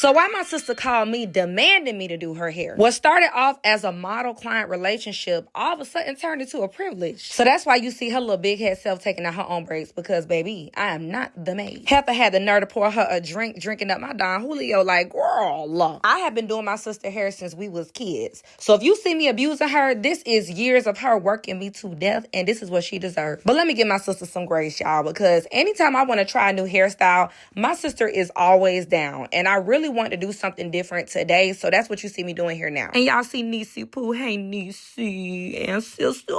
So why my sister called me demanding me to do her hair? What started off as a model-client relationship all of a sudden turned into a privilege. So that's why you see her little big head self taking out her own braids, because, baby, I am not the maid. Heifer had the nerve to pour her a drink, drinking up my Don Julio like, girl. I have been doing my sister hair since we was kids. So if you see me abusing her, this is years of her working me to death, and this is what she deserves. But let me give my sister some grace, y'all, because anytime I want to try a new hairstyle, my sister is always down. And I really want to do something different today, so that's what you see me doing here now. And y'all see Niecy Pooh. Hey, Niecy and sister.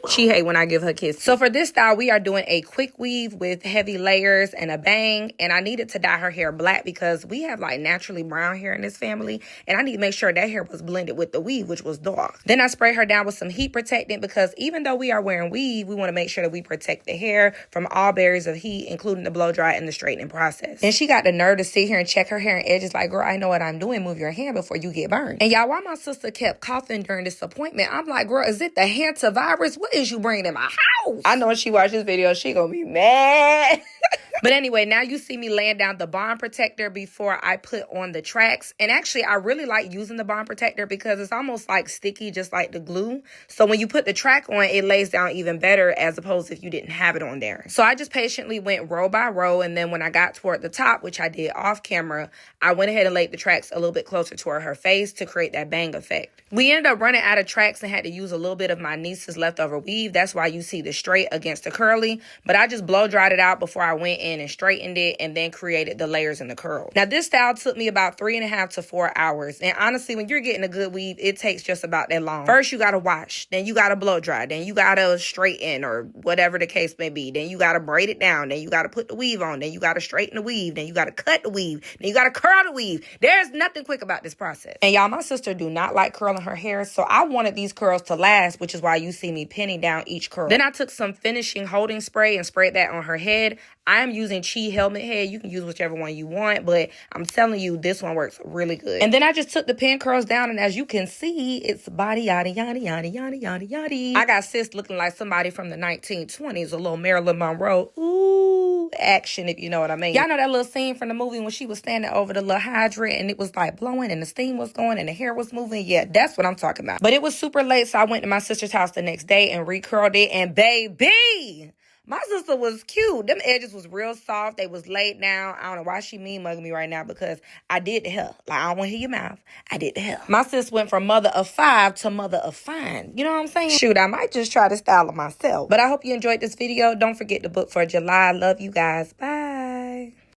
She hate when I give her kisses. So for this style, we are doing a quick weave with heavy layers and a bang. And I needed to dye her hair black because we have like naturally brown hair in this family. And I need to make sure that hair was blended with the weave, which was dark. Then I spray her down with some heat protectant because even though we are wearing weave, we want to make sure that we protect the hair from all barriers of heat, including the blow dry and the straightening process. And she got the nerve to sit here and check her hair and edges like, girl, I know what I'm doing. Move your hand before you get burned. And y'all, while my sister kept coughing during this appointment, I'm like, girl, is it the hantavirus? What is you bringing in my house? I know when she watch this video, she gonna be mad. But anyway, now you see me laying down the bond protector before I put on the tracks. And actually, I really like using the bond protector because it's almost like sticky, just like the glue. So when you put the track on, it lays down even better as opposed to if you didn't have it on there. So I just patiently went row by row. And then when I got toward the top, which I did off camera, I went ahead and laid the tracks a little bit closer toward her face to create that bang effect. We ended up running out of tracks and had to use a little bit of my niece's leftover weave. That's why you see the straight against the curly. But I just blow dried it out before I went in and straightened it and then created the layers and the curl. Now this style took me about 3.5 to 4 hours. And honestly, when you're getting a good weave, it takes just about that long. First, you gotta wash, then you gotta blow dry, then you gotta straighten or whatever the case may be. Then you gotta braid it down, then you gotta put the weave on, then you gotta straighten the weave, then you gotta cut the weave, then you gotta curl the weave. There's nothing quick about this process. And y'all, my sister do not like curling her hair, so I wanted these curls to last, which is why you see me pinning down each curl. Then I took some finishing holding spray and sprayed that on her head. I am using Chi helmet head. You can use whichever one you want, but I'm telling you, this one works really good. And then I just took the pin curls down, and as you can see, it's body yaddy, yaddy, yaddy, yaddy, yaddy, yaddy. I got sis looking like somebody from the 1920s, a little Marilyn Monroe. Ooh, action, if you know what I mean. Y'all know that little scene from the movie when she was standing over the little hydrant, and it was like blowing, and the steam was going, and the hair was moving? Yeah, that's what I'm talking about. But it was super late, so I went to my sister's house the next day and recurled it, and baby, my sister was cute. Them edges was real soft. They was laid down. I don't know why she mean mugging me right now because I did the hair. Like, I don't want to hear your mouth. I did the hair. My sis went from mother of 5 to mother of fine. You know what I'm saying? Shoot, I might just try to style it myself. But I hope you enjoyed this video. Don't forget to book for July. Love you guys. Bye.